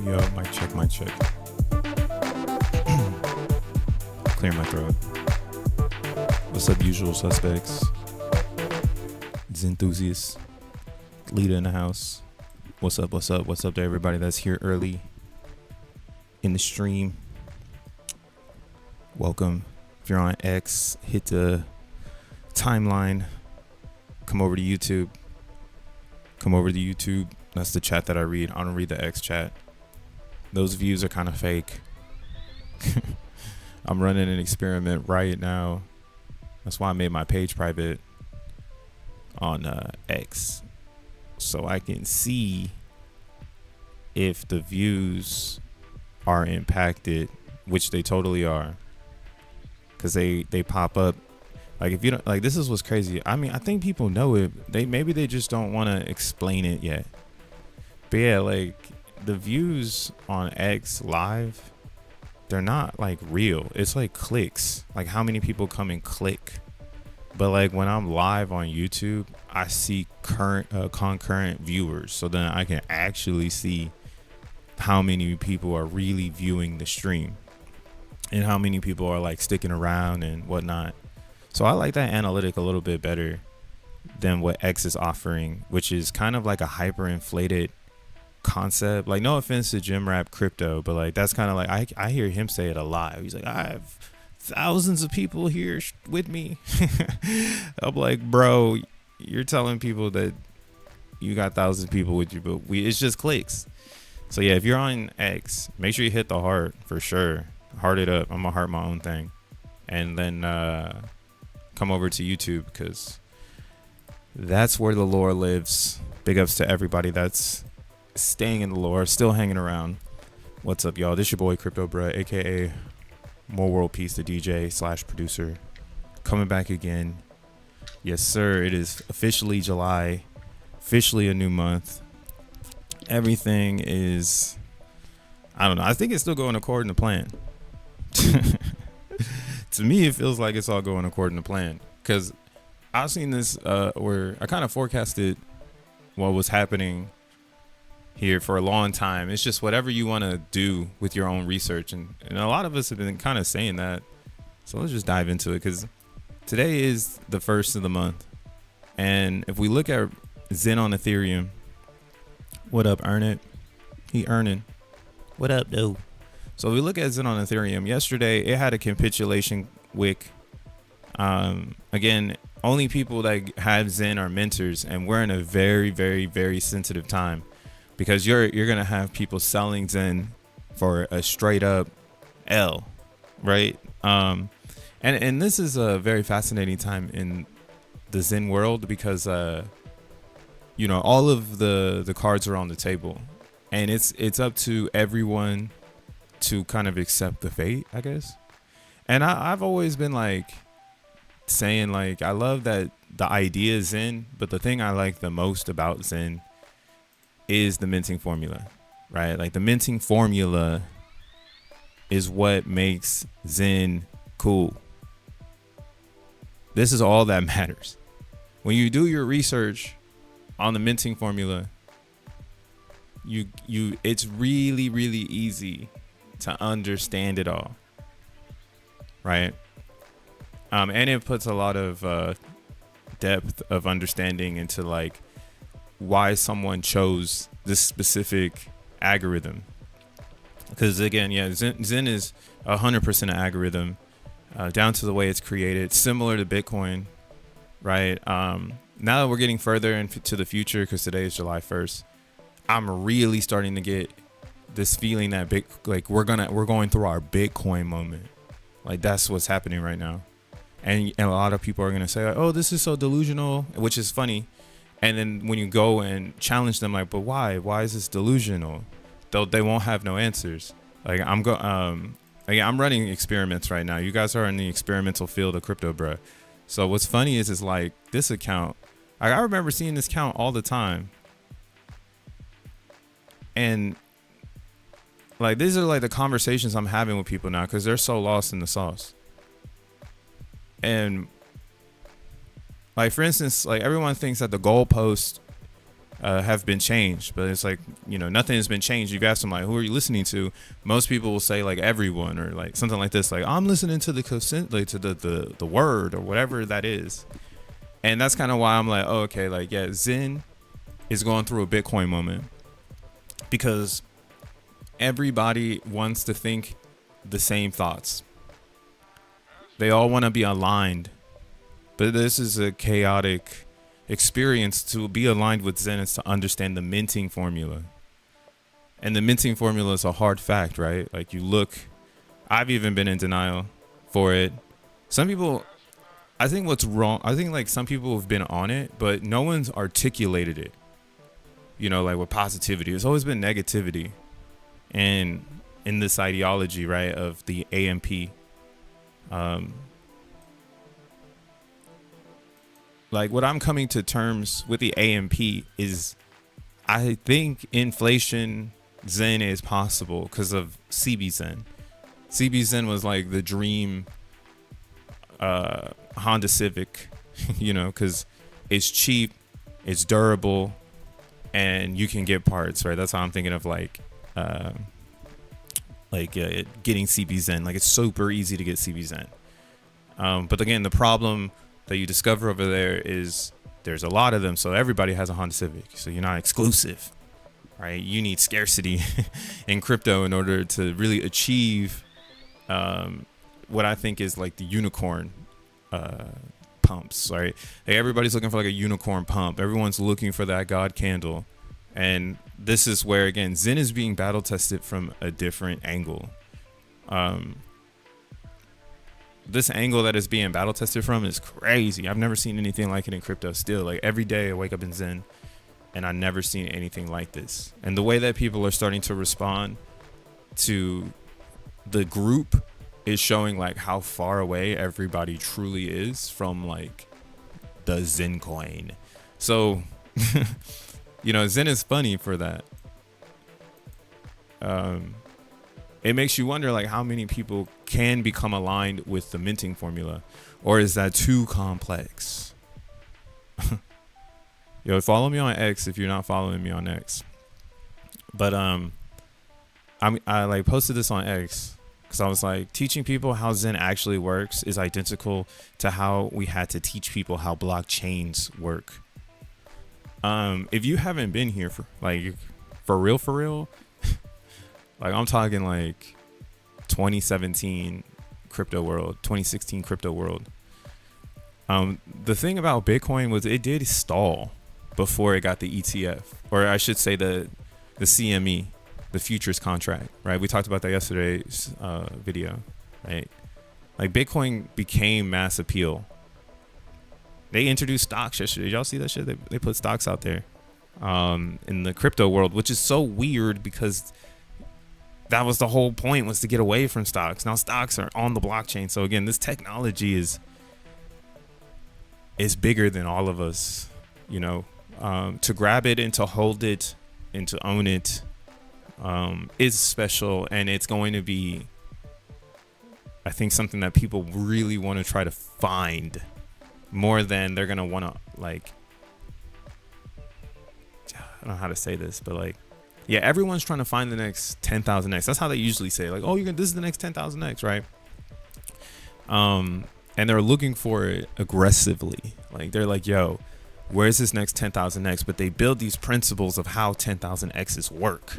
Yo, mic check. Clear my throat. What's up, usual suspects? XEN enthusiasts. Leader in the house. What's up to everybody that's here early in the stream? Welcome. If you're on X, hit the timeline. Come over to YouTube. That's the chat that I read. I don't read the X chat. Those views are kind of fake. I'm running an experiment right now. That's why I made my page private on X, so I can see if the views are impacted, which they totally are, because they pop up. Like, if you don't, like, this is what's crazy. I mean, I think people know it. Maybe they just don't want to explain it yet. But yeah, like, the views on X live, they're not like real. It's like clicks, like how many people come and click. But like when I'm live on YouTube, I see concurrent viewers, so then I can actually see how many people are really viewing the stream and how many people are like sticking around and whatnot. So I like that analytic a little bit better than what X is offering, which is kind of like a hyperinflated concept. Like, no offense to Jim Rap Crypto, but like that's kind of like I hear him say it a lot. He's like, I have thousands of people here with me. I'm like, bro, you're telling people that you got thousands of people with you, but it's just clicks. So yeah, if you're on X, make sure you hit the heart for sure. Heart it up. I'm gonna heart my own thing, and then come over to YouTube, because that's where the lore lives. Big ups to everybody that's staying in the lore, still hanging around. What's up, y'all? This your boy Crypto Bruh, aka More World Peace, the DJ / producer, coming back again. Yes, sir. It is officially July, officially a new month. Everything is, I don't know. I think it's still going according to plan. To me, it feels like it's all going according to plan, because I've seen this where I kind of forecasted what was happening here for a long time. It's just whatever you want to do with your own research, and a lot of us have been kind of saying that. So let's just dive into it, because today is the first of the month, and if we look at XEN on Ethereum, what up, earn it? He earning. What up, dude? So if we look at XEN on Ethereum, yesterday it had a capitulation wick. Again, only people that have XEN are mentors, and we're in a very, very, very sensitive time, because you're gonna have people selling XEN for a straight up L, right? And this is a very fascinating time in the XEN world, because you know, all of the cards are on the table, and it's up to everyone to kind of accept the fate, I guess. And I've always been like saying, like, I love that the idea is XEN, but the thing I like the most about XEN is the minting formula, right? Like, the minting formula is what makes XEN cool. This is all that matters. When you do your research on the minting formula, it's really, really easy to understand it all, right? And it puts a lot of depth of understanding into like why someone chose this specific algorithm. Because again, yeah, XEN is 100% an algorithm, down to the way it's created, similar to Bitcoin, right? Now that we're getting further into the future, because today is July 1st, I'm really starting to get this feeling that we're going through our Bitcoin moment. Like, that's what's happening right now. And a lot of people are going to say, like, oh, this is so delusional, which is funny. And then when you go and challenge them, like, but why is this delusional? they won't have no answers. Like again, I'm running experiments right now. You guys are in the experimental field of crypto, bro. So what's funny is like this account. I remember seeing this account all the time, and like these are like the conversations I'm having with people now because they're so lost in the sauce. And like for instance, like everyone thinks that the goalposts have been changed, but it's like, you know, nothing has been changed. You've asked them like, who are you listening to? Most people will say like everyone, or like something like this, like I'm listening to the consent, like to the word or whatever that is. And that's kind of why I'm like, oh, okay, like yeah, Zen is going through a Bitcoin moment because everybody wants to think the same thoughts. They all want to be aligned, but this is a chaotic experience. To be aligned with Zen is to understand the minting formula, and the minting formula is a hard fact, right? Like you look, I've even been in denial for it. Some people, I think what's wrong, I think like some people have been on it, but no one's articulated it, you know, like with positivity. There's always been negativity and in this ideology, right, of the AMP. Like what I'm coming to terms with the AMP is I think inflation Zen is possible because of CB Zen. CB Zen was like the dream Honda Civic, you know, because it's cheap, it's durable, and you can get parts, right? That's how I'm thinking of getting CB Zen. Like it's super easy to get CB Zen. But again, the problem that you discover over there is there's a lot of them, so everybody has a Honda Civic, so you're not exclusive, right? You need scarcity in crypto in order to really achieve what I think is like the unicorn pumps, right? Like everybody's looking for like a unicorn pump. Everyone's looking for that God candle, and this is where again Zen is being battle tested from a different angle. This angle that is being battle tested from is crazy. I've never seen anything like it in crypto still. Like every day I wake up in Zen and I've never seen anything like this. And the way that people are starting to respond to the group is showing like how far away everybody truly is from like the Zen coin. So, you know, Zen is funny for that. It makes you wonder like how many people can become aligned with the minting formula, or is that too complex? Yo, follow me on X if you're not following me on X. But I like posted this on X because I was like, teaching people how Zen actually works is identical to how we had to teach people how blockchains work. If you haven't been here for real, like I'm talking like 2017 crypto world, 2016 crypto world. The thing about Bitcoin was it did stall before it got the ETF, or I should say the CME, the futures contract, right? We talked about that yesterday's video, right? Like Bitcoin became mass appeal. They introduced stocks yesterday. Did y'all see that shit? They put stocks out there in the crypto world, which is so weird because that was the whole point, was to get away from stocks. Now stocks are on the blockchain. So again, this technology is bigger than all of us, you know. To grab it and to hold it and to own it is special, and it's going to be, I think, something that people really want to try to find more than they're going to want to, like, I don't know how to say this, but like, yeah, everyone's trying to find the next 10,000x. That's how they usually say, like, oh, this is the next 10,000x, right? And they're looking for it aggressively. Like, they're like, yo, where's this next 10,000x? But they build these principles of how 10,000x's work.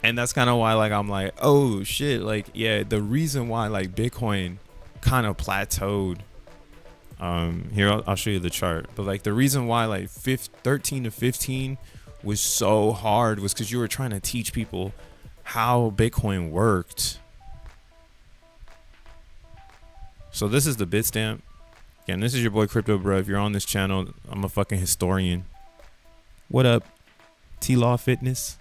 And that's kind of why, like, I'm like, oh shit, like, yeah, the reason why like Bitcoin kind of plateaued. Here, I'll show you the chart. But like the reason why like 13 to 15 was so hard was because you were trying to teach people how Bitcoin worked. So this is the Bitstamp. Again, this is your boy Crypto Bro. If you're on this channel, I'm a fucking historian. What up? T-Law Fitness.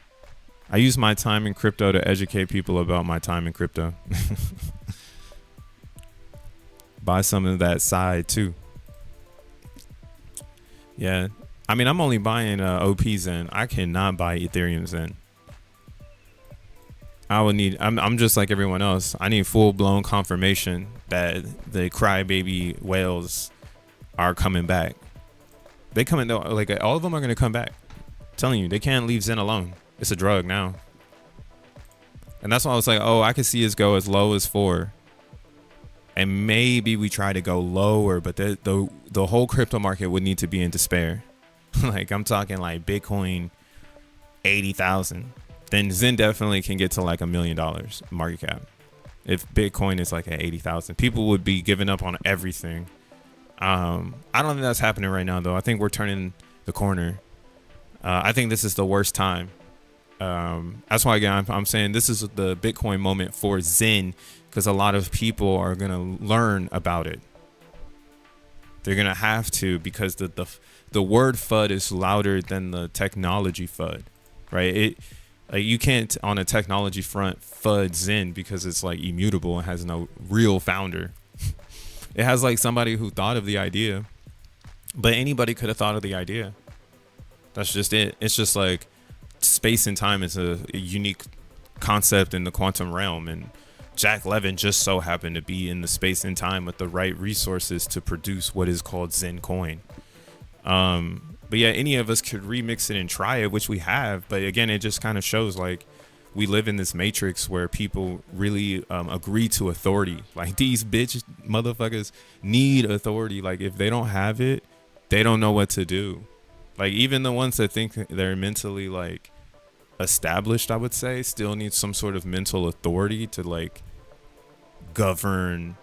I use my time in crypto to educate people about my time in crypto. Buy some of that side too. Yeah. I mean, I'm only buying OP XEN. I cannot buy Ethereum XEN. I would need, I'm just like everyone else. I need full blown confirmation that the crybaby whales are coming back. They coming, like all of them are going to come back. I'm telling you, they can't leave XEN alone. It's a drug now. And that's why I was like, oh, I could see us go as low as 4. And maybe we try to go lower, but the whole crypto market would need to be in despair. Like I'm talking like Bitcoin 80,000. Then XEN definitely can get to like $1 million market cap. If Bitcoin is like at 80,000, people would be giving up on everything. I don't think that's happening right now though. I think we're turning the corner. I think this is the worst time. That's why again I'm saying this is the Bitcoin moment for XEN, because a lot of people are gonna learn about it. They're gonna have to, because the word FUD is louder than the technology FUD, right? Like you can't on a technology front FUD XEN because it's like immutable and has no real founder. It has like somebody who thought of the idea, but anybody could have thought of the idea. That's just it. It's just like space and time is a unique concept in the quantum realm, and Jack Levin just so happened to be in the space and time with the right resources to produce what is called XEN coin. But yeah, any of us could remix it and try it, which we have. But again, it just kind of shows like we live in this matrix where people really agree to authority. Like these bitch motherfuckers need authority. Like if they don't have it, they don't know what to do. Like even the ones that think they're mentally like established, I would say, still need some sort of mental authority to like govern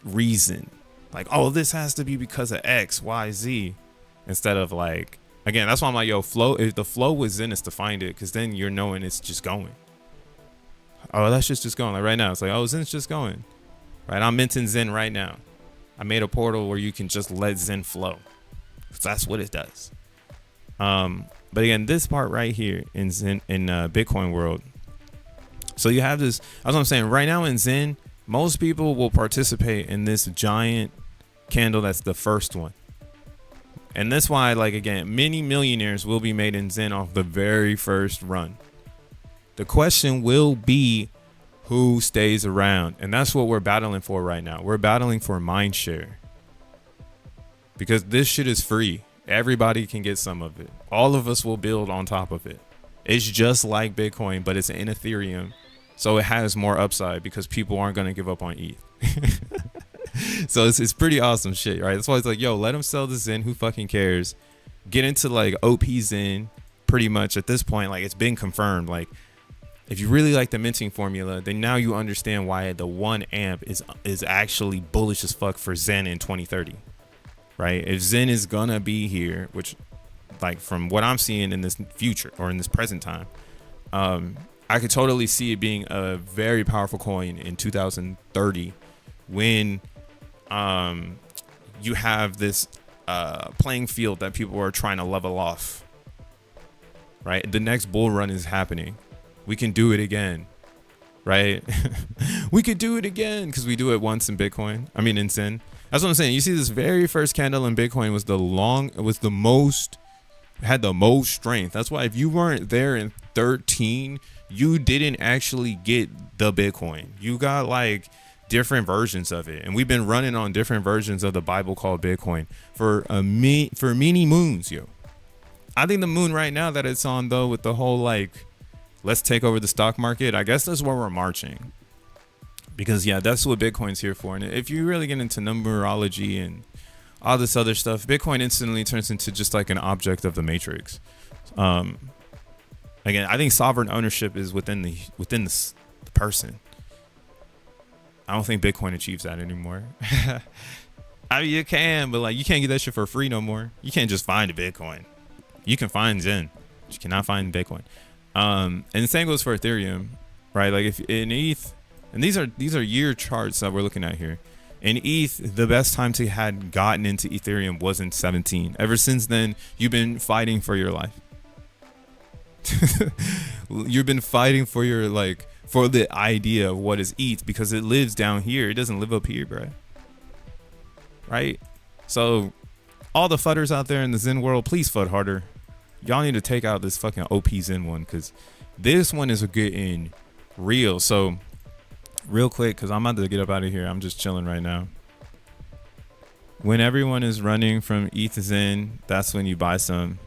reason. Like, oh, this has to be because of X, Y, Z, instead of like, again, that's why I'm like, yo, flow. If the flow was in, is to find it, because then you're knowing it's just going. Oh, that's just going. Like right now, it's like, oh, XEN's just going. Right, I'm minting XEN right now. I made a portal where you can just let XEN flow. That's what it does. But again, this part right here in XEN, in Bitcoin world. So you have this. That's what I'm saying. Right now in XEN, most people will participate in this giant candle. That's the first one. And that's why, like, again, many millionaires will be made in XEN off the very first run. The question will be who stays around. And that's what we're battling for right now. We're battling for mind share. Because this shit is free. Everybody can get some of it. All of us will build on top of it. It's just like Bitcoin, but it's in Ethereum. So it has more upside because people aren't going to give up on ETH. So it's pretty awesome shit, right? That's why it's like, yo, let them sell this in. Who fucking cares? Get into like OP XEN pretty much at this point. Like it's been confirmed. Like if you really like the minting formula, then now you understand why the 1 amp is actually bullish as fuck for XEN in 2030. Right? If XEN is gonna be here, which like from what I'm seeing in this future or in this present time, I could totally see it being a very powerful coin in 2030 when you have this playing field that people are trying to level off. Right? The next bull run is happening. We can do it again. Right? We could do it again because we do it once in Bitcoin. I mean in XEN. That's what I'm saying. You see, this very first candle in Bitcoin had the most strength. That's why if you weren't there in 13, you didn't actually get the Bitcoin. You got like different versions of it. And we've been running on different versions of the Bible called Bitcoin for many moons, yo. I think the moon right now that it's on though, with the whole like, let's take over the stock market, I guess that's where we're marching. Because yeah, that's what Bitcoin's here for. And if you really get into numerology and all this other stuff, Bitcoin instantly turns into just like an object of the matrix. Again, I think sovereign ownership is within the person. I don't think Bitcoin achieves that anymore. I mean, you can, but like you can't get that shit for free no more. You can't just find a Bitcoin. You can find XEN, but you cannot find Bitcoin. And the same goes for Ethereum, right? Like if in ETH. And these are year charts that we're looking at here. In ETH, the best time to had gotten into Ethereum was in 17. Ever since then, you've been fighting for your life. You've been fighting for your like for the idea of what is ETH because it lives down here. It doesn't live up here, bro. Right? So all the fudders out there in the Zen world, please FUD harder. Y'all need to take out this fucking OP Zen one because this one is getting real. So real quick, because I'm about to get up out of here. I'm just chilling right now. When everyone is running from ETH to Zen, that's when you buy some.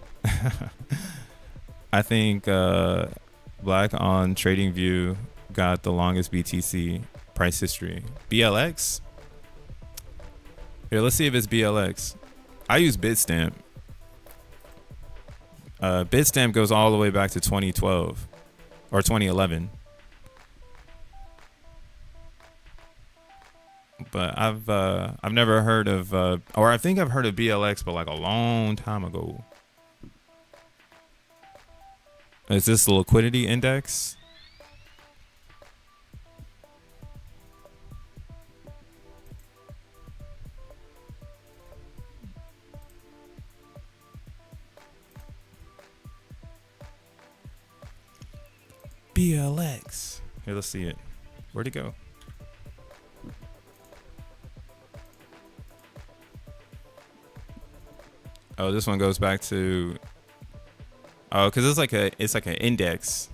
I think Black on TradingView got the longest BTC price history. BLX? Here, let's see if it's BLX. I use Bitstamp. Bitstamp goes all the way back to 2012 or 2011. But I've never heard of or I think I've heard of BLX, but like a long time ago. Is this the liquidity index? BLX. Here, let's see it. Where'd it go? Oh, this one goes back to because it's like an index.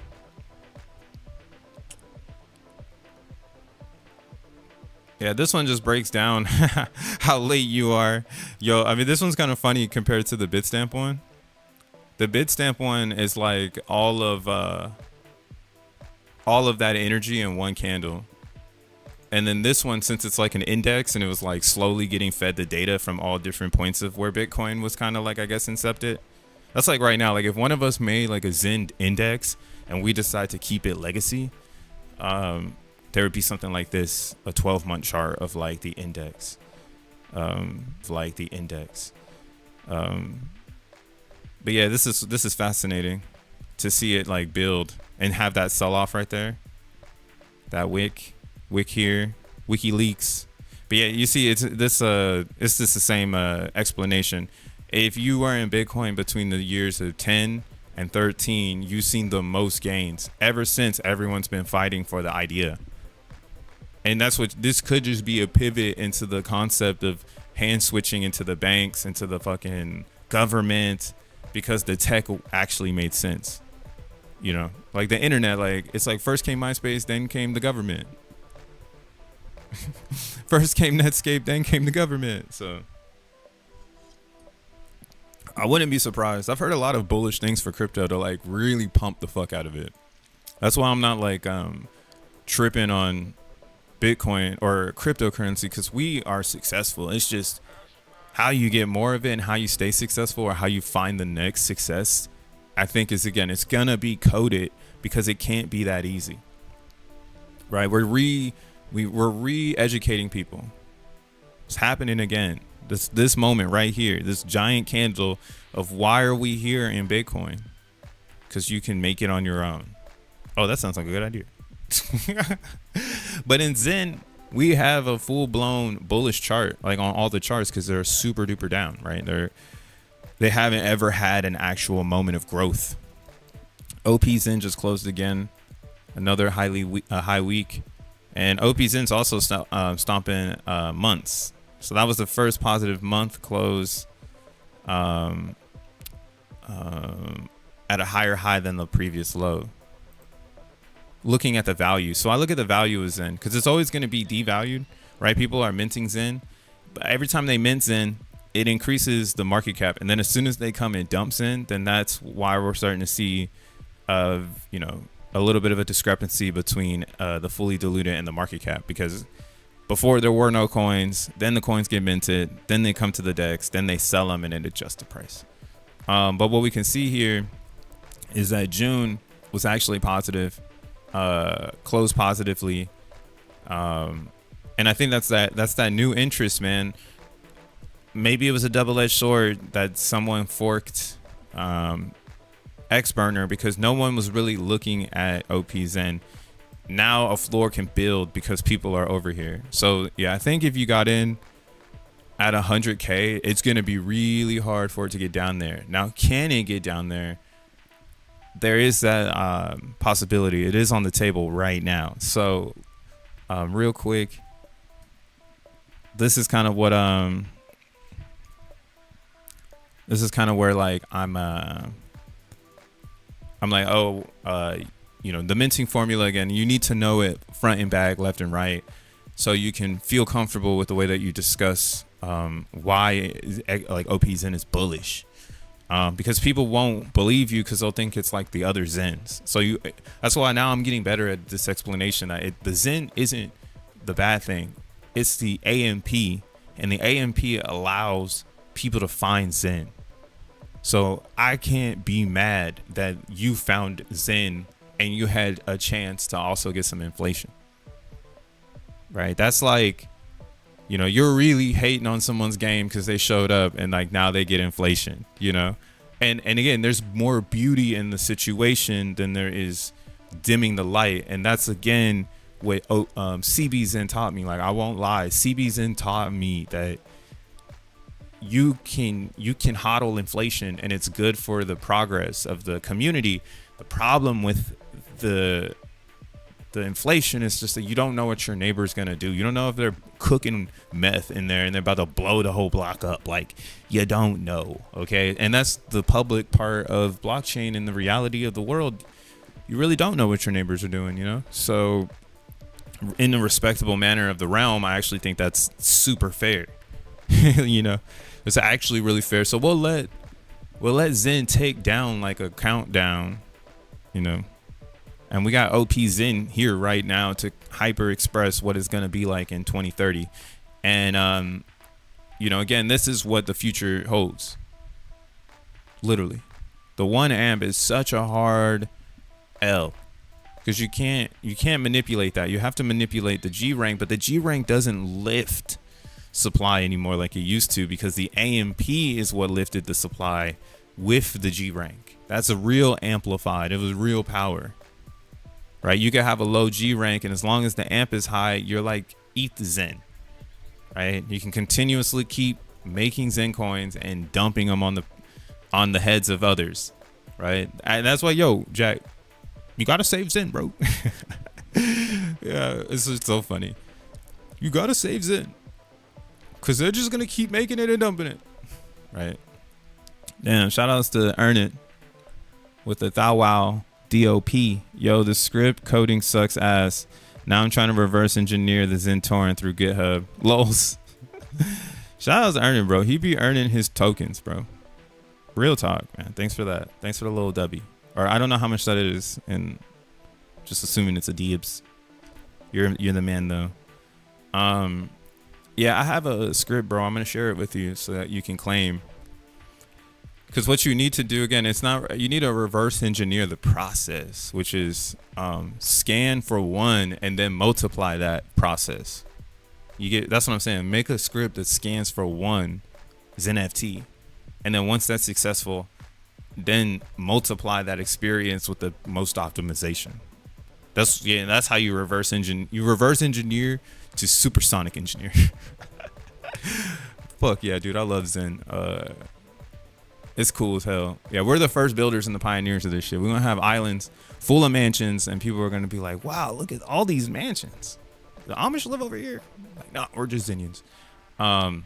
Yeah, this one just breaks down how late you are. Yo, I mean, this one's kind of funny compared to the Bitstamp one. The Bitstamp one is like all of that energy in one candle. And then this one, since it's like an index and it was like slowly getting fed the data from all different points of where Bitcoin was kind of like, I guess, incepted. That's like right now, like if one of us made like a Zen index and we decide to keep it legacy, there would be something like this, a 12-month chart of like the index, But yeah, this is fascinating to see it like build and have that sell off right there. That wick here, WikiLeaks. But yeah, you see, it's just the same explanation. If you were in Bitcoin between the years of 10 and 13, you've seen the most gains ever since everyone's been fighting for the idea. And that's what this could just be, a pivot into the concept of hand switching into the banks, into the fucking government, because the tech actually made sense. You know, like the internet, like it's like first came MySpace, then came the government. First came Netscape, then came the government. So I wouldn't be surprised. I've heard a lot of bullish things for crypto to like really pump the fuck out of it. That's why I'm not like tripping on Bitcoin or cryptocurrency, because we are successful. It's just how you get more of it and how you stay successful, or how you find the next success, I think is, again, it's gonna be coded, because it can't be that easy, right? We're re-educating people. It's happening again. This moment right here, this giant candle of why are we here in Bitcoin? Because you can make it on your own. Oh, that sounds like a good idea. But in Zen, we have a full-blown bullish chart, like on all the charts, because they're super duper down, right? They haven't ever had an actual moment of growth. OP Zen just closed again, another high week, and OP Zen's also stomping months. So that was the first positive month close at a higher high than the previous low. Looking at the value. So I look at the value of Zen, because it's always going to be devalued, right? People are minting Zen, but every time they mint Zen, it increases the market cap. And then as soon as they come and dump Zen, then that's why we're starting to see, a little bit of a discrepancy between the fully diluted and the market cap, because before there were no coins, then the coins get minted, then they come to the DEX, then they sell them and it adjusts the price. But what we can see here is that June was actually positive, closed positively. And I think that's that new interest, man. Maybe it was a double-edged sword that someone forked X-Burner, because no one was really looking at OP Zen. Now a floor can build because people are over here. So yeah, I think if you got in at 100K, it's going to be really hard for it to get down there. Now, can it get down there? there is that possibility. It is on the table right now. So real quick, this is kind of what this is kind of where like I'm like, oh, you know, the minting formula again, you need to know it front and back, left and right, so you can feel comfortable with the way that you discuss why like XEN is bullish. Because people won't believe you because they'll think it's like the other Zens. So that's why now I'm getting better at this explanation. That the Zen isn't the bad thing. It's the AMP, and the AMP allows people to find Zen. So I can't be mad that you found Zen and you had a chance to also get some inflation. Right? That's like, you know, you're really hating on someone's game because they showed up and like now they get inflation, you know? And again, there's more beauty in the situation than there is dimming the light. And that's again what CBZen taught me. Like, I won't lie, CBZen taught me that you can hodl inflation and it's good for the progress of the community. The problem with the inflation is just that you don't know what your neighbor's gonna do. You don't know if they're cooking meth in there and they're about to blow the whole block up. Like, you don't know. Okay. And that's the public part of blockchain and the reality of the world. You really don't know what your neighbors are doing, you know? So in a respectable manner of the realm, I actually think that's super fair. You know, it's actually really fair. So we'll let Zen take down like a countdown, you know. And we got OP Zen here right now to hyper express what it's going to be like in 2030. And, you know, again, this is what the future holds. Literally. The 1 amp is such a hard L because you can't manipulate that. You have to manipulate the G rank, but the G rank doesn't lift supply anymore like it used to because the AMP is what lifted the supply with the G rank. That's a real amplified. It was real power. Right, you can have a low G rank, and as long as the amp is high, you're like ETH Zen. Right, you can continuously keep making Zen coins and dumping them on the heads of others. Right, and that's why, yo, Jack, you gotta save Zen, bro. Yeah, it's just so funny. You gotta save Zen, cause they're just gonna keep making it and dumping it. Right. Damn, shout outs to Earn It with the Thou Wow. DOP, yo, the script coding sucks ass. Now I'm trying to reverse engineer the Zen torrent through GitHub. Lols. Shout out to Earning, bro. He be earning his tokens, bro. Real talk, man. Thanks for that. Thanks for the little W. Or I don't know how much that is, and just assuming it's a Deebs. You're the man though. Yeah, I have a script, bro. I'm gonna share it with you so that you can claim. Because what you need to do, again, it's not, you need to reverse engineer the process, which is scan for 1 and then multiply that process. That's what I'm saying. Make a script that scans for 1 xeNFT. And then once that's successful, then multiply that experience with the most optimization. That's how you reverse engineer. You reverse engineer to supersonic engineer. Fuck yeah, dude. I love Zen. It's cool as hell. Yeah, we're the first builders and the pioneers of this shit. We're going to have islands full of mansions, and people are going to be like, wow, look at all these mansions. The Amish live over here. Like, no, we're just Zenians. But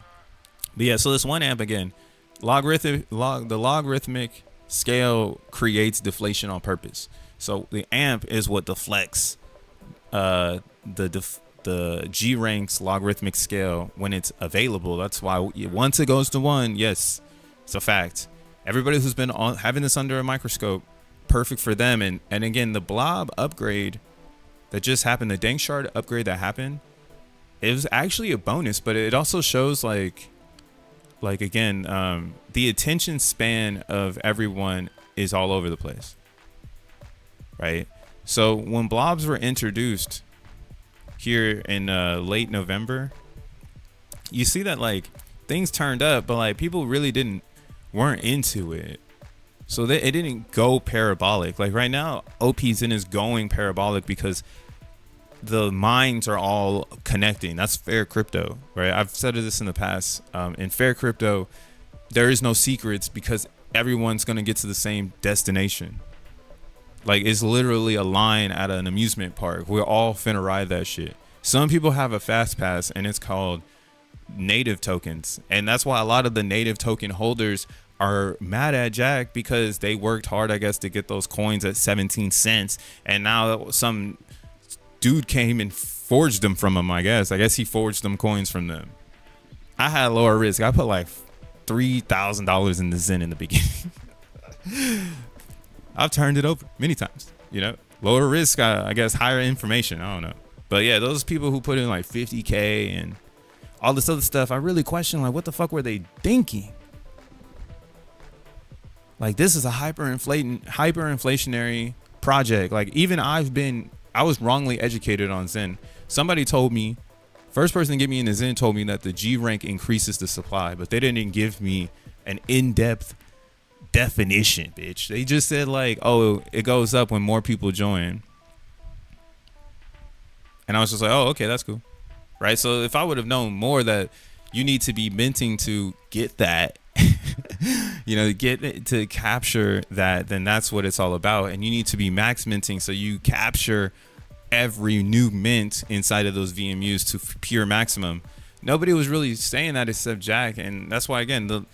yeah, so this 1 amp, again, the logarithmic scale creates deflation on purpose. So the amp is what deflects the G ranks logarithmic scale when it's available. That's why once it goes to 1, yes, it's a fact. Everybody who's been having this under a microscope, perfect for them. And again, the blob upgrade that just happened, the Dankshard upgrade that happened, it was actually a bonus, but it also shows like again, the attention span of everyone is all over the place. Right. So when blobs were introduced here in late November, you see that like things turned up, but like people really weren't into it. So it didn't go parabolic. Like right now, OPZen is going parabolic because the minds are all connecting. That's fair crypto, right? I've said this in the past. In fair crypto, there is no secrets because everyone's going to get to the same destination, Like, it's literally a line at an amusement park. We're all finna ride that shit. Some people have a fast pass and it's called native tokens. And that's why a lot of the native token holders are mad at Jack, because they worked hard, I guess, to get those coins at 17 cents. And now some dude came and forged them from him, I guess. I guess he forged them coins from them. I had lower risk. I put like $3,000 in the Zen in the beginning. I've turned it over many times, you know, lower risk, I guess, higher information. I don't know. But yeah, those people who put in like 50K and all this other stuff, I really question, like, what the fuck were they thinking? Like, this is a hyperinflationary project. Like, even I was wrongly educated on Zen. Somebody told me, first person to get me into Zen told me that the G rank increases the supply, but they didn't give me an in-depth definition, bitch. They just said like, oh, it goes up when more people join. And I was just like, oh, okay, that's cool. Right? So if I would have known more that you need to be minting to get that, you know, to capture that, then that's what it's all about. And you need to be max minting so you capture every new mint inside of those VMUs to pure maximum. Nobody was really saying that except Jack. And that's why, again,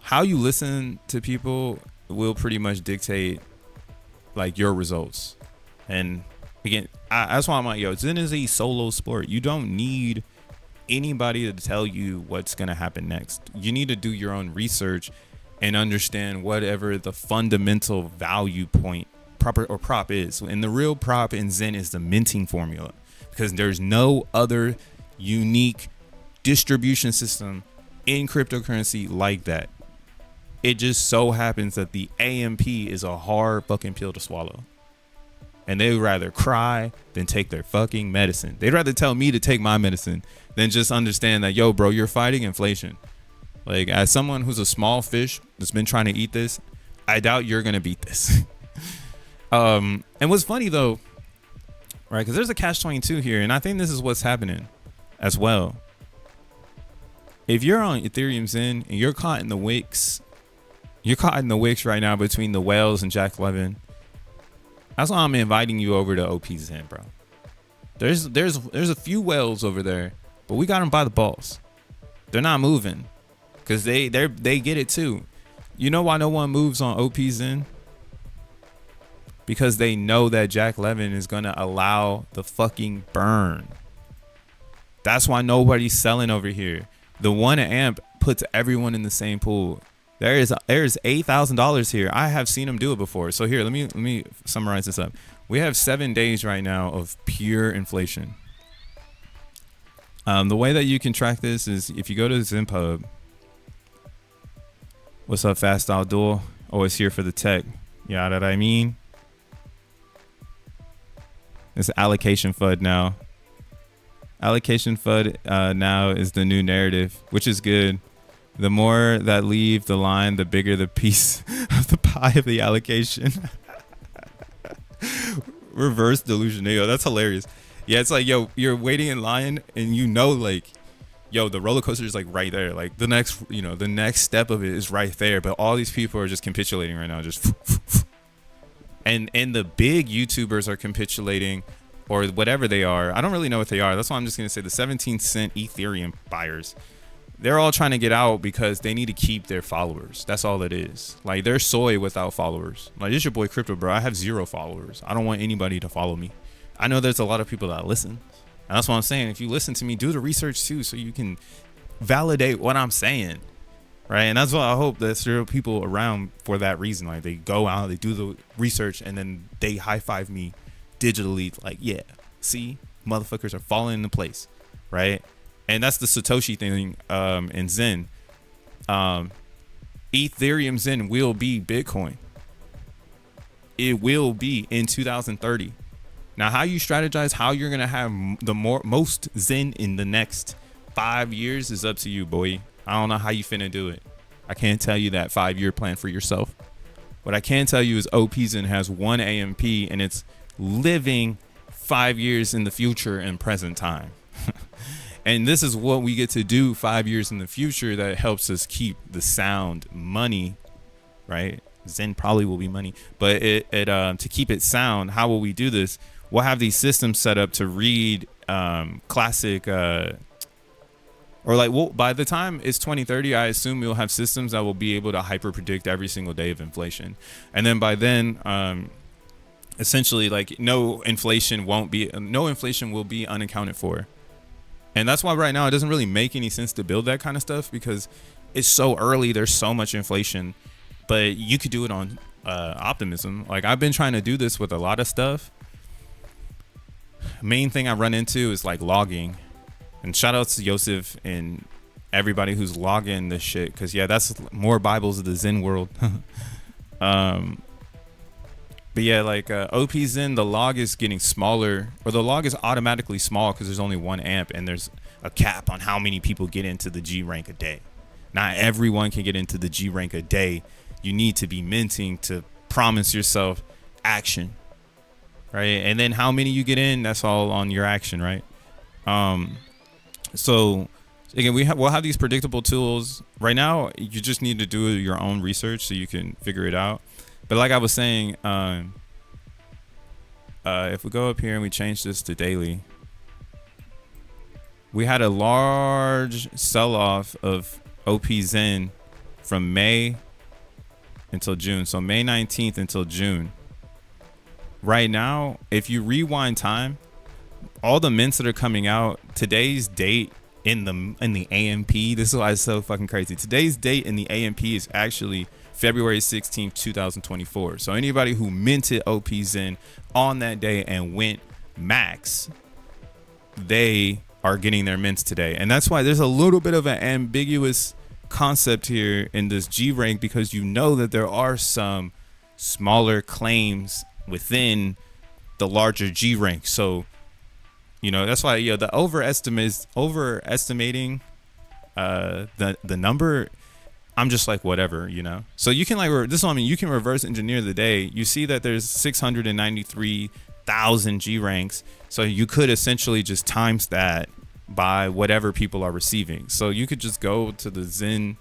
how you listen to people will pretty much dictate like your results. And again, that's why I'm like, yo, Zen is a solo sport. You don't need anybody to tell you what's going to happen next. You need to do your own research and understand whatever the fundamental value point prop is. And the real prop in Zen is the minting formula, because there's no other unique distribution system in cryptocurrency like that. It just so happens that the AMP is a hard fucking pill to swallow. And they would rather cry than take their fucking medicine. They'd rather tell me to take my medicine than just understand that, yo, bro, you're fighting inflation. Like, as someone who's a small fish that's been trying to eat this, I doubt you're going to beat this. And what's funny, though, right, because there's a catch-22 here, and I think this is what's happening as well. If you're on Ethereum Zen and you're caught in the wicks, right now between the whales and Jack Levin. That's why I'm inviting you over to OP Zen, bro. There's a few whales over there, but we got them by the balls. They're not moving because they get it too. You know why no one moves on OP Zen? Because they know that Jack Levin is gonna allow the fucking burn. That's why nobody's selling over here. The 1 amp puts everyone in the same pool. There's $8,000 here. I have seen them do it before. So here, let me summarize this up. We have 7 days right now of pure inflation. The way that you can track this is if you go to ZenPub. What's up, Fast Style Duel? Always here for the tech. You know what I mean? It's allocation FUD now. Allocation FUD now is the new narrative, which is good. The more that leave the line, the bigger the piece of the pie of the allocation. Reverse delusion. Yo, that's hilarious. Yeah, it's like, yo, you're waiting in line and you know, like, yo, the roller coaster is like right there. Like the next step of it is right there. But all these people are just capitulating right now. Just and the big YouTubers are capitulating, or whatever they are. I don't really know what they are. That's why I'm just going to say the 17-cent Ethereum buyers. They're all trying to get out because they need to keep their followers. That's all it is. Like, they're soy without followers. Like, this your boy Crypto, bro. I have 0 followers. I don't want anybody to follow me. I know there's a lot of people that listen. And that's what I'm saying. If you listen to me, do the research too, so you can validate what I'm saying. Right? And that's why I hope that there are people around for that reason. Like, they go out, they do the research, and then they high-five me digitally. Like, yeah, see? Motherfuckers are falling into place. Right? And that's the Satoshi thing in Zen. Ethereum Zen will be Bitcoin. It will be in 2030. Now, how you strategize, how you're going to have the most Zen in the next 5 years is up to you, boy. I don't know how you finna do it. I can't tell you that 5-year plan for yourself. What I can tell you is OP Zen has 1 AMP and it's living 5 years in the future and present time. And this is what we get to do 5 years in the future that helps us keep the sound money, right? Zen probably will be money, but it to keep it sound, how will we do this? We'll have these systems set up to read classic or like, well, by the time it's 2030, I assume we'll have systems that will be able to hyper predict every single day of inflation. And then by then, essentially, like no inflation will be unaccounted for. And that's why right now it doesn't really make any sense to build that kind of stuff, because it's so early. There's so much inflation, but you could do it on optimism. Like I've been trying to do this with a lot of stuff. Main thing I run into is like logging. And shout out to Yosef and everybody who's logging this shit, because yeah, that's more Bibles of the Zen world. But yeah, like OP Zen, the log is getting smaller, or the log is automatically small because there's only 1 amp, and there's a cap on how many people get into the G rank a day. Not everyone can get into the G rank a day. You need to be minting to promise yourself action, right? And then how many you get in, that's all on your action, right? So again, we'll have these predictable tools. Right now, you just need to do your own research so you can figure it out. But like I was saying, if we go up here and we change this to daily, we had a large sell-off of OP Zen from May until June. So May 19th until June. Right now, if you rewind time, all the mints that are coming out, today's date in the AMP, this is why it's so fucking crazy. Today's date in the AMP is actually February 16th, 2024. So anybody who minted OP Zen on that day and went max, they are getting their mints today. And that's why there's a little bit of an ambiguous concept here in this G rank, because you know that there are some smaller claims within the larger G rank. So you know, that's why, the overestimating the number, I'm just like, whatever, So you can this is what I mean, you can reverse engineer the day. You see that there's 693,000 G ranks. So you could essentially just times that by whatever people are receiving. So you could just go to the Zen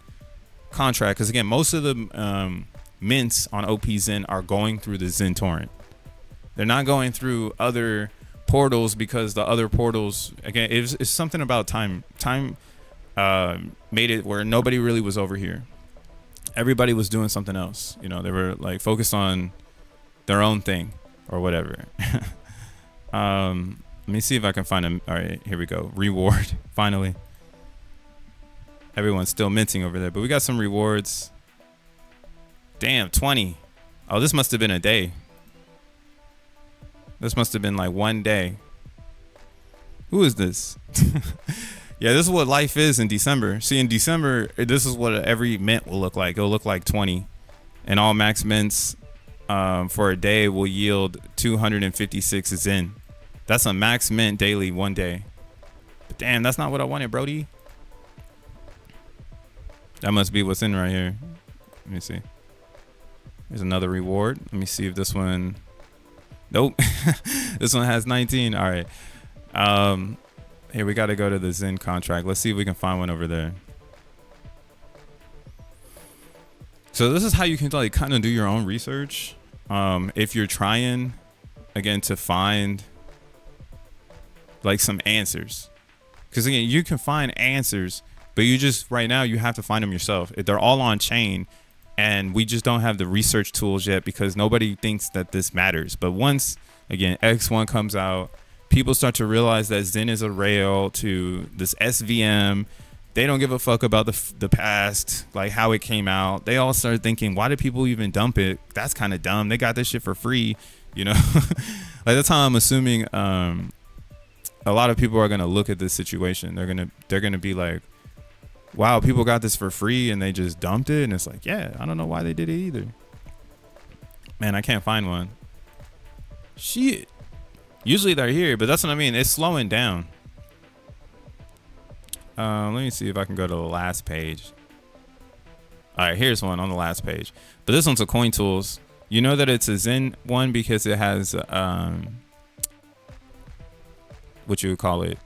contract, because again, most of the mints on OP Zen are going through the Zen torrent. They're not going through other portals, because the other portals, again, it's something about time made it where nobody really was over here. Everybody was doing something else. They were like focused on their own thing or whatever. Let me see if I can find them. All right, here we go. Reward. Finally, everyone's still minting over there, but we got some rewards. Damn, 20. Oh, this must have been a day. This must have been like one day. Who is this? Yeah, this is what life is in December. See, in December, this is what every mint will look like. It'll look like 20. And all max mints for a day will yield 256 Zen. That's a max mint daily one day. But damn, that's not what I wanted, Brody. That must be what's in right here. Let me see. There's another reward. Let me see if this one... Nope. This one has 19. All right. Here, we got to go to the Zen contract. Let's see if we can find one over there. So this is how you can like kind of do your own research. If you're trying, again, to find like some answers. Because again, you can find answers, but you just, right now, you have to find them yourself. They're all on chain. And we just don't have the research tools yet, because nobody thinks that this matters. But once, again, X1 comes out, people start to realize that Zen is a rail to this SVM. They don't give a fuck about the past, like how it came out. They all start thinking, why did people even dump it? That's kind of dumb. They got this shit for free, Like that's how I'm assuming a lot of people are gonna look at this situation. They're gonna be like, wow, people got this for free and they just dumped it. And it's like, yeah, I don't know why they did it either. Man, I can't find one. Shit. Usually they're here, but that's what I mean. It's slowing down. Let me see if I can go to the last page. All right, here's one on the last page. But this one's a Coin Tools. You know that it's a Zen one because it has, what you would call it,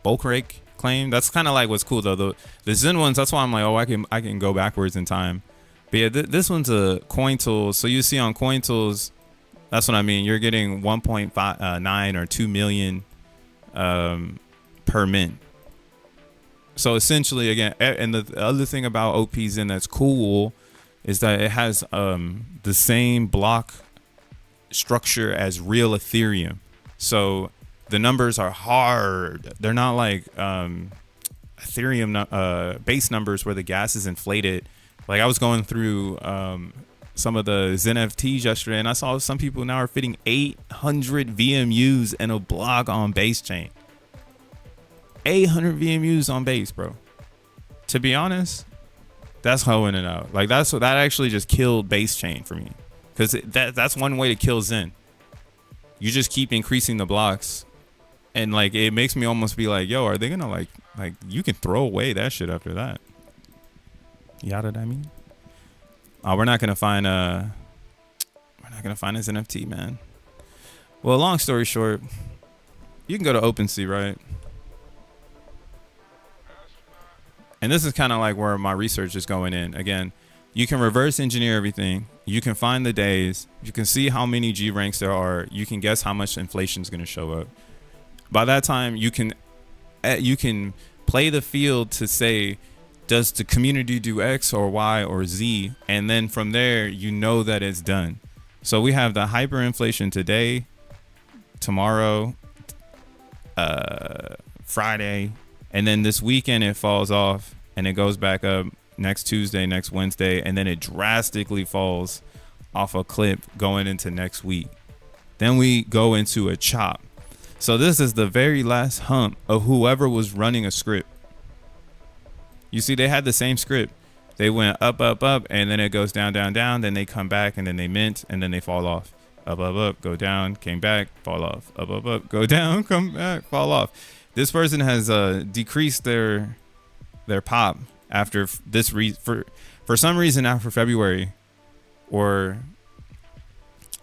bulk rake claim. That's kind of like what's cool though. The Zen ones, that's why I'm like, oh, I can go backwards in time. But yeah, this one's a coin tool. So you see on coin tools, that's what I mean. You're getting 1.9 or 2 million per mint. So essentially, again, and the other thing about OPZen that's cool is that it has the same block structure as real Ethereum. So the numbers are hard. They're not like Ethereum base numbers where the gas is inflated. Like I was going through some of the xeNFTs yesterday, and I saw some people now are fitting 800 VMUs in a block on base chain. 800 VMUs on base, bro. To be honest, that's hoeing it out. Like that actually just killed base chain for me, because that's one way to kill Zen. You just keep increasing the blocks, and like it makes me almost be like, yo, are they gonna like you can throw away that shit after that? You know what I mean? We're not gonna find his NFT, man. Well, long story short, you can go to OpenSea, right? And this is kind of like where my research is going in. Again, you can reverse engineer everything. You can find the days. You can see how many G ranks there are. You can guess how much inflation is going to show up. By that time, you can play the field to say, does the community do X or Y or Z? And then from there, you know that it's done. So we have the hyperinflation today, tomorrow, Friday, and then this weekend it falls off and it goes back up next Tuesday, next Wednesday, and then it drastically falls off a clip going into next week. Then we go into a chop. So this is the very last hump of whoever was running a script. You see, they had the same script. They went up, up, up, and then it goes down, down, down. Then they come back, and then they mint, and then they fall off. Up, up, up, go down, came back, fall off. Up, up, up, go down, come back, fall off. This person has decreased their P.o.P after this for some reason after February, or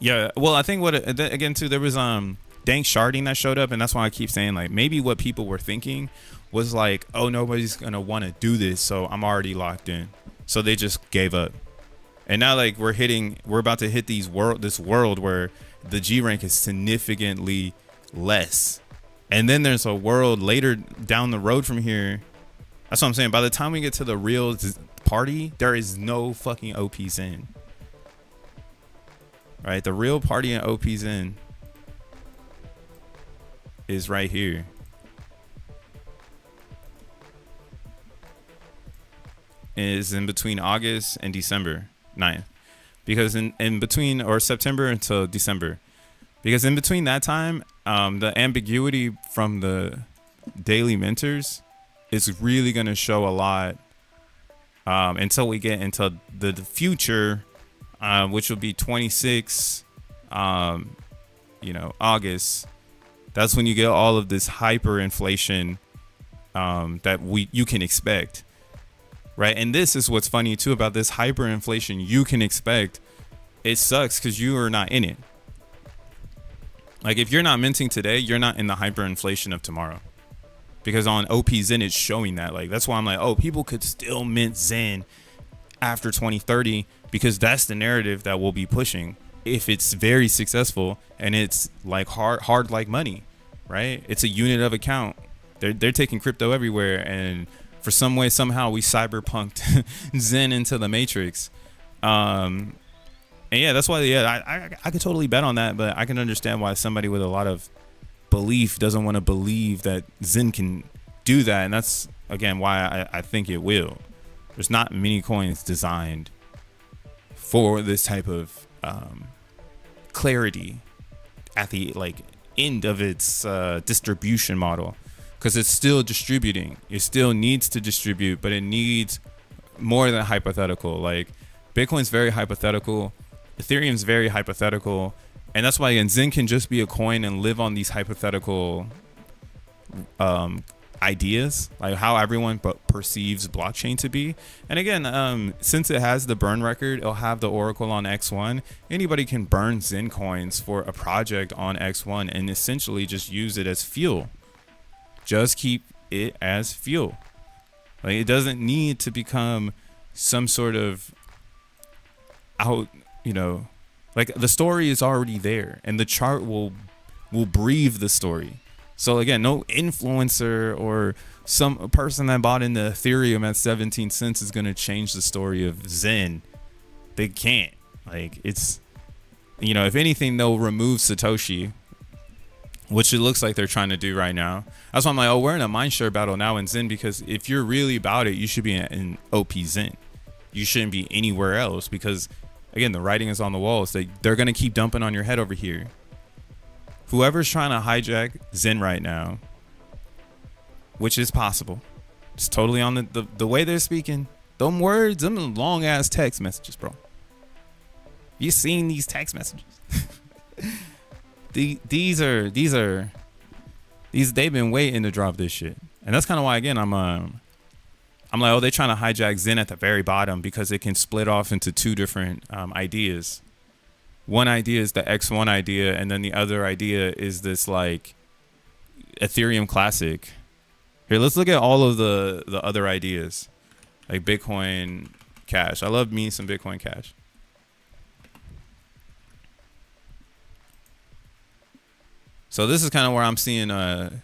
yeah. Well, I think again too, there was dank sharding that showed up, and that's why I keep saying like maybe what people were thinking was like, oh, nobody's gonna want to do this, so I'm already locked in, so they just gave up. And now like we're about to hit this world where the G rank is significantly less. And then there's a world later down the road from here. That's what I'm saying. By the time we get to the real party, there is no fucking OPZen. Right? The real party in OPZen is right here. It is in between August and December 9th. Because in between, or September until December. Because in between that time, the ambiguity from the daily mentors is really going to show a lot until we get into the future, which will be 26, August. That's when you get all of this hyperinflation that you can expect, right? And this is what's funny too about this hyperinflation you can expect. It sucks because you are not in it. Like if you're not minting today, you're not in the hyperinflation of tomorrow, because on OPZen it's showing that. Like that's why I'm like, oh, people could still mint Zen after 2030, because that's the narrative that we'll be pushing if it's very successful and it's like hard like money, right? It's a unit of account. They're taking crypto everywhere, and for some way somehow we cyberpunked Zen into the matrix. And yeah, that's why, I could totally bet on that, but I can understand why somebody with a lot of belief doesn't want to believe that Zen can do that. And that's, again, why I think it will. There's not many coins designed for this type of clarity at the end of its distribution model, because it's still distributing. It still needs to distribute, but it needs more than hypothetical. Like Bitcoin's very hypothetical. Ethereum's very hypothetical, and that's why again, Zen can just be a coin and live on these hypothetical ideas, like how everyone perceives blockchain to be. And again, since it has the burn record, it'll have the Oracle on X1. Anybody can burn Zen coins for a project on X1 and essentially just use it as fuel. Just keep it as fuel. Like it doesn't need to become some sort of out, you know, like the story is already there and the chart will breathe the story. So again, no influencer or some person that bought into Ethereum at 17 cents is going to change the story of Zen. They can't. Like, it's, you know, if anything, they'll remove Satoshi, which it looks like they're trying to do right now. That's why I'm like, oh, we're in a mindshare battle now in Zen, because if you're really about it, you should be in OP Zen. You shouldn't be anywhere else, because again, the writing is on the wall. So they're going to keep dumping on your head over here. Whoever's trying to hijack Zen right now, which is possible, it's totally on the way they're speaking. Them words, them long ass text messages, bro. You seen these text messages? These they've been waiting to drop this shit, and that's kind of why again I'm like, oh, they're trying to hijack Zen at the very bottom because it can split off into two different ideas. One idea is the X1 idea, and then the other idea is this like Ethereum Classic. Here, let's look at all of the other ideas, like Bitcoin Cash. I love me some Bitcoin Cash. So this is kind of where I'm seeing the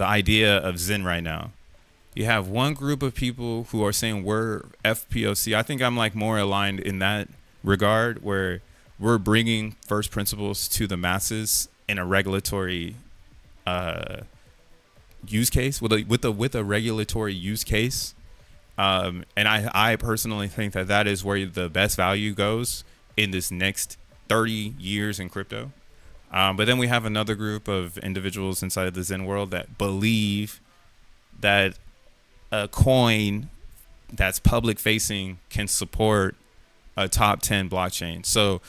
idea of Zen right now. You have one group of people who are saying we're FPOC. I think I'm like more aligned in that regard, where we're bringing first principles to the masses in a regulatory use case with a regulatory use case. And I personally think that is where the best value goes in this next 30 years in crypto. But then we have another group of individuals inside of the Zen world that believe that a coin that's public facing can support a top 10 blockchain. So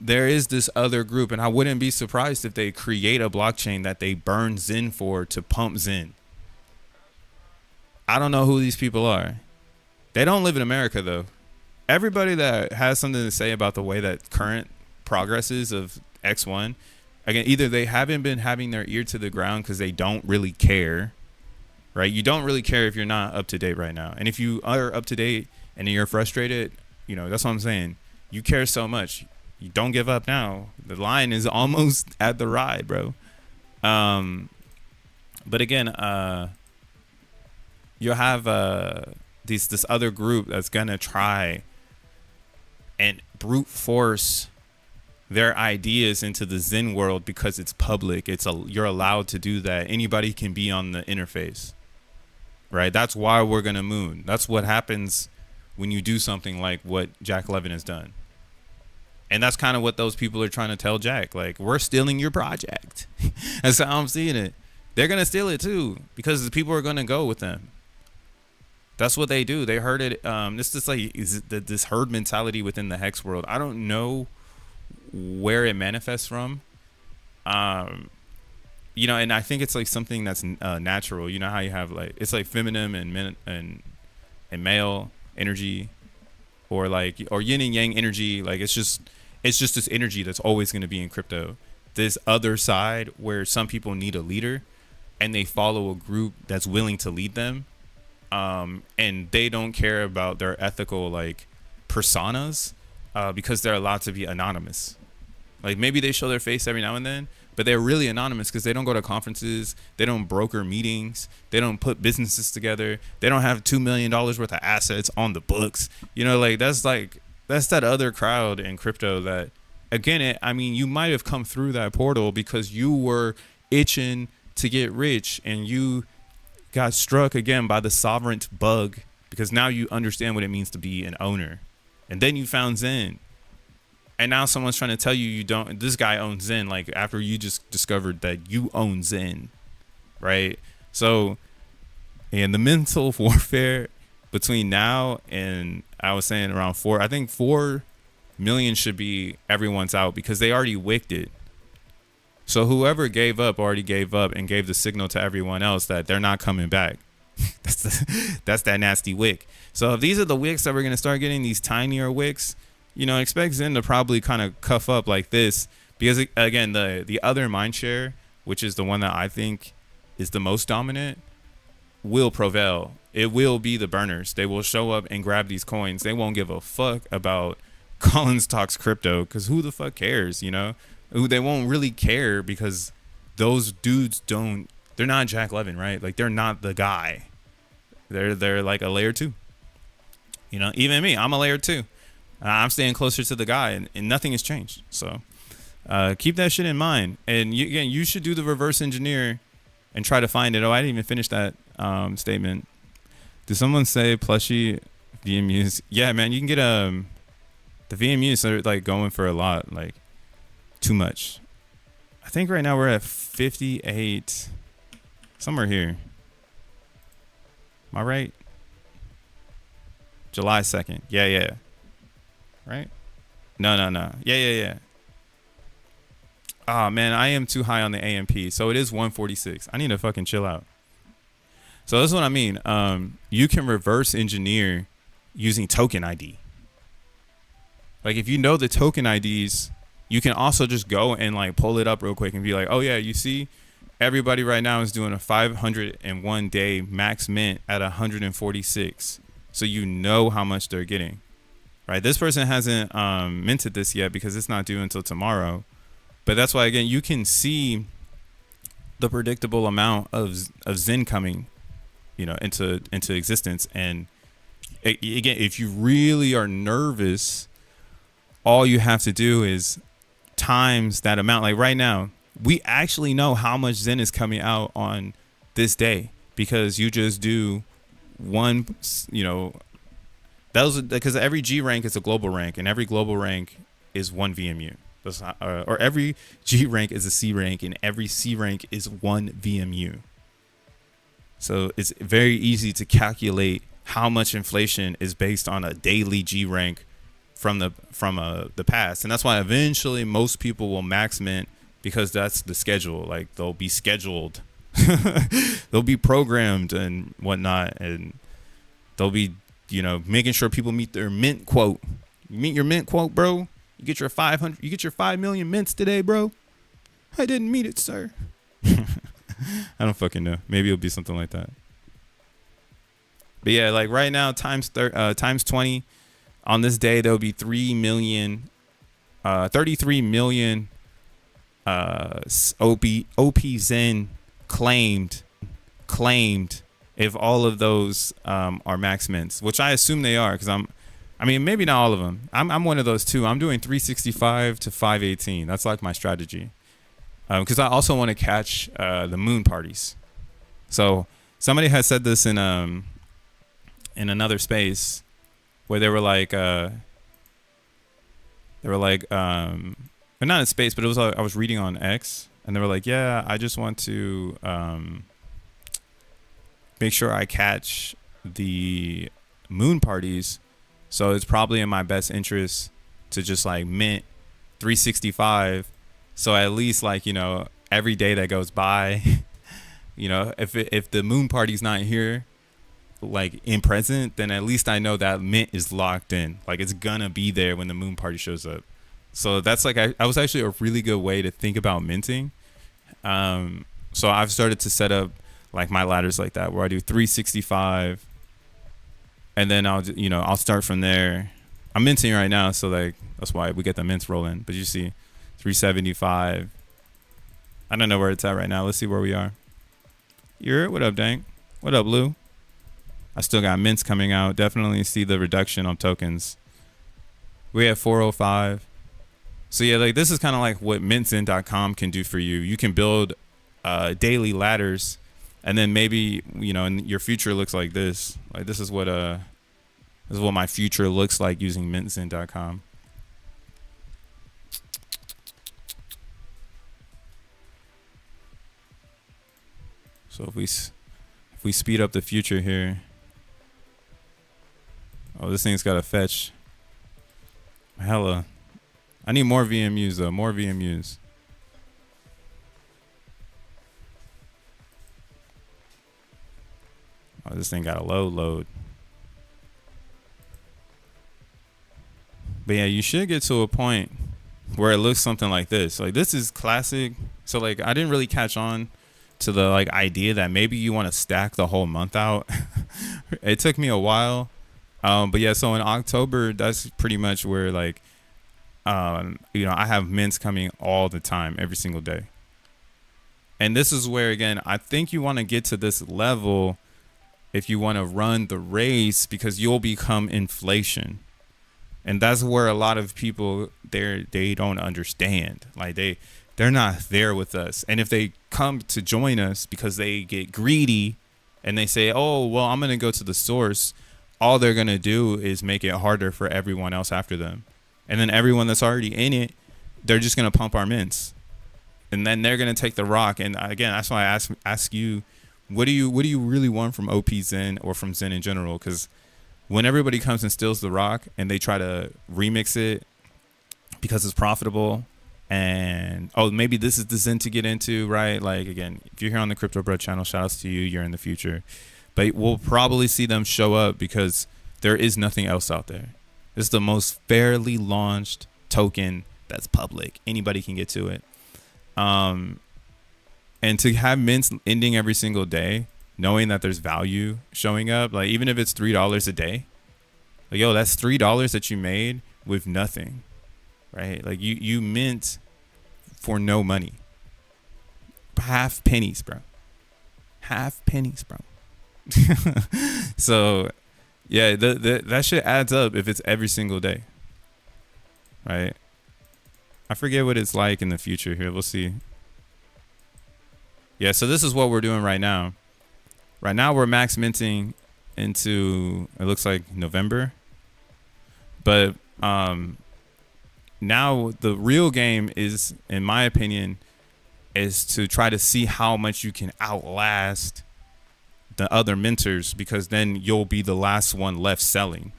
there is this other group, and I wouldn't be surprised if they create a blockchain that they burn Zen for to pump Zen. I don't know who these people are. They don't live in America though. Everybody that has something to say about the way that current progresses of X1, again, either they haven't been having their ear to the ground because they don't really care, right? You don't really care if you're not up to date right now. And if you are up to date and you're frustrated, you know, that's what I'm saying. You care so much. You don't give up now. The line is almost at the ride, bro. But again, you'll have this other group that's gonna try and brute force their ideas into the Zen world because it's public. You're allowed to do that. Anybody can be on the interface, right? That's why we're gonna moon. That's what happens when you do something like what Jack Levin has done. And that's kind of what those people are trying to tell Jack. Like, we're stealing your project. That's how I'm seeing it. They're going to steal it too, because the people are going to go with them. That's what they do. They heard it. This is like this herd mentality within the Hex world. I don't know where it manifests from. You know, and I think it's like something that's natural. You know how you have like, it's like feminine and male energy, or yin and yang energy. Like it's just this energy that's always going to be in crypto. This other side where some people need a leader and they follow a group that's willing to lead them, and they don't care about their ethical like personas, because they're allowed to be anonymous. Like maybe they show their face every now and then, but they're really anonymous because they don't go to conferences, they don't broker meetings, they don't put businesses together, they don't have $2 million worth of assets on the books. You know, that's that other crowd in crypto that, again, I mean, you might have come through that portal because you were itching to get rich and you got struck again by the sovereign bug, because now you understand what it means to be an owner. And then you found Zen. And now someone's trying to tell you don't. This guy owns Zen, like after you just discovered that you own Zen, right? So, and the mental warfare between now and, I was saying around 4 million should be everyone's out, because they already wicked it. So whoever gave up already gave up and gave the signal to everyone else that they're not coming back. That's that nasty wick. So if these are the wicks that we're going to start getting, these tinier wicks, you know, expect Zen to probably kind of cuff up like this, because again, the other mindshare, which is the one that I think is the most dominant, will prevail. It will be the burners. They will show up and grab these coins. They won't give a fuck about Collins Talks Crypto, because who the fuck cares, you know? They won't really care because those dudes they're not Jack Levin, right? Like, they're not the guy. They're like a layer 2. You know, even me, I'm a layer 2. I'm staying closer to the guy, and nothing has changed. So keep that shit in mind. And you should do the reverse engineer and try to find it. Oh, I didn't even finish that statement. Did someone say plushie VMUs? Yeah, man, you can get the VMUs are like going for a lot, like too much. I think right now we're at 58, somewhere here. Am I right? July 2nd. Yeah. Right? No. Yeah. Oh, man, I am too high on the AMP. So it is 146. I need to fucking chill out. So that's what I mean. You can reverse engineer using token ID. Like, if you know the token IDs, you can also just go and like pull it up real quick and be like, oh yeah, you see, everybody right now is doing a 501 day max mint at 146. So you know how much they're getting, right? This person hasn't minted this yet because it's not due until tomorrow. But that's why, again, you can see the predictable amount of XEN coming, you know, into existence. And again, if you really are nervous, all you have to do is times that amount. Like right now, we actually know how much XEN is coming out on this day because you just do one, you know, those, because every G rank is a global rank, and every global rank is one VMU. That's not, or every G rank is a C rank, and every C rank is one VMU. So it's very easy to calculate how much inflation is based on a daily G rank from the past. And that's why eventually most people will max mint, because that's the schedule. Like, they'll be scheduled, they'll be programmed and whatnot, and they'll be, you know, making sure people meet their mint quote. You meet your mint quote, bro. You get your 500, you get your 5 million mints today, bro. I didn't meet it, sir. I don't fucking know. Maybe it'll be something like that. But yeah, like right now, times 20 on this day, there'll be 33 million P.o.P XEN claimed if all of those are max mints, which I assume they are, because I mean, maybe not all of them. I'm one of those too. I'm doing 365 to 518. That's like my strategy, because I also want to catch the moon parties. So somebody has said this in another space where they were like, or not in space, but it was like, I was reading on X, and they were like, yeah, I just want to make sure I catch the moon parties. So it's probably in my best interest to just like mint 365. So at least, like, you know, every day that goes by, you know, if the moon party's not here, like in present, then at least I know that mint is locked in. Like, it's gonna be there when the moon party shows up. So that's like, I was actually a really good way to think about minting. So I've started to set up like my ladders like that, where I do 365. And then I'll start from there. I'm minting right now, so like that's why we get the mints rolling. But you see, 375. I don't know where it's at right now. Let's see where we are. What up, Dank? What up, Lou? I still got mints coming out. Definitely see the reduction on tokens. We have 405. So yeah, like this is kind of like what mintxen.com can do for you. You can build daily ladders. And then maybe, you know, and your future looks like this. Like this is what my future looks like using mintxen.com. So if we speed up the future here. Oh, this thing's got to fetch. Hella. I need more VMUs though. More VMUs. Oh, this thing got a load. But yeah, you should get to a point where it looks something like this. Like this is classic. So like I didn't really catch on to the like idea that maybe you want to stack the whole month out, It took me a while. But yeah, so in October, that's pretty much where like, I have mints coming all the time, every single day. And this is where, again, I think you want to get to this level if you want to run the race, because you'll become inflation. And that's where a lot of people, they don't understand. Like they're not there with us. And if they come to join us because they get greedy and they say, oh, well, I'm going to go to the source, all they're going to do is make it harder for everyone else after them. And then everyone that's already in it, they're just going to pump our mints. And then they're going to take the rock. And again, that's why I ask you, what do you really want from OP Zen or from Zen in general? Because when everybody comes and steals the rock and they try to remix it because it's profitable, and maybe this is the Zen to get into, right? Like, again, if you're here on the Crypto Bro channel, shout outs to you. You're in the future. But we'll probably see them show up because there is nothing else out there. This is the most fairly launched token that's public. Anybody can get to it. And to have mints ending every single day, knowing that there's value showing up, like even if it's $3 a day, like, yo, that's $3 that you made with nothing, right? Like you mint for no money. Half pennies, bro. Half pennies, bro. So yeah, that shit adds up if it's every single day, right? I forget what it's like in the future here. We'll see. Yeah, so this is what we're doing right now. Right now we're max minting into, it looks like November. But now the real game is, in my opinion, is to try to see how much you can outlast the other minters, because then you'll be the last one left selling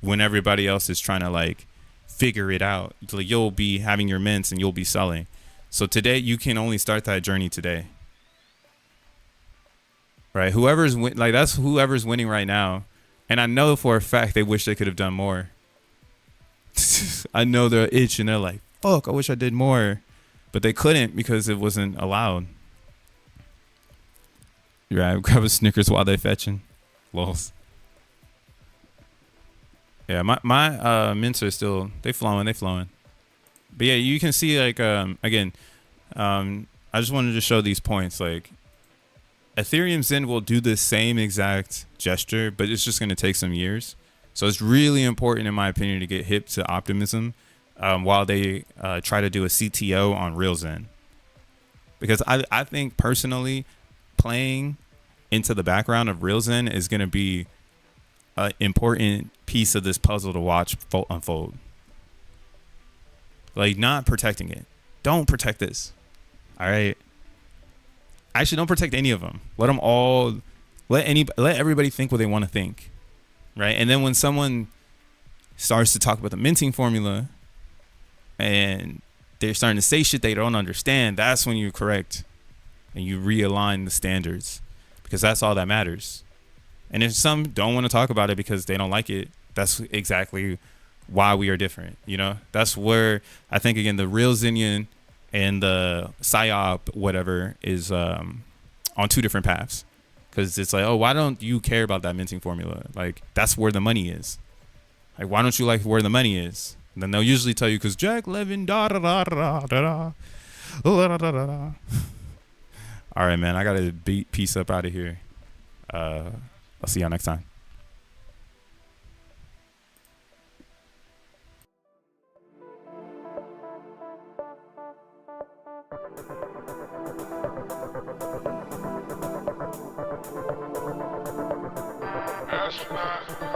when everybody else is trying to like figure it out. So you'll be having your mints and you'll be selling. So today you can only start that journey today. Right, that's whoever's winning right now, and I know for a fact they wish they could have done more. I know they're itching. They're like, "Fuck, I wish I did more," but they couldn't because it wasn't allowed. Right, grab a Snickers while they fetching. Lols. Yeah, my mints are still they flowing. But yeah, you can see like again, I just wanted to show these points like. Ethereum Zen will do the same exact gesture, but it's just going to take some years. So it's really important, in my opinion, to get hip to optimism while they try to do a CTO on real Zen. Because I think personally, playing into the background of real Zen is going to be an important piece of this puzzle to watch unfold. Like, not protecting it. Don't protect this. All right. Actually, don't protect any of them. Let them all, let everybody think what they want to think, right? And then when someone starts to talk about the minting formula and they're starting to say shit they don't understand, that's when you correct and you realign the standards, because that's all that matters. And if some don't want to talk about it because they don't like it, that's exactly why we are different. You know, that's where I think, again, the real Zenian and the PSYOP whatever is on two different paths, because it's like, oh, why don't you care about that minting formula? Like, that's where the money is. Like, why don't you like where the money is? And then they'll usually tell you because Jack Levin da da da da da da da da da. All right, man, I gotta peace up out of here. I'll see y'all next time. Astronaut.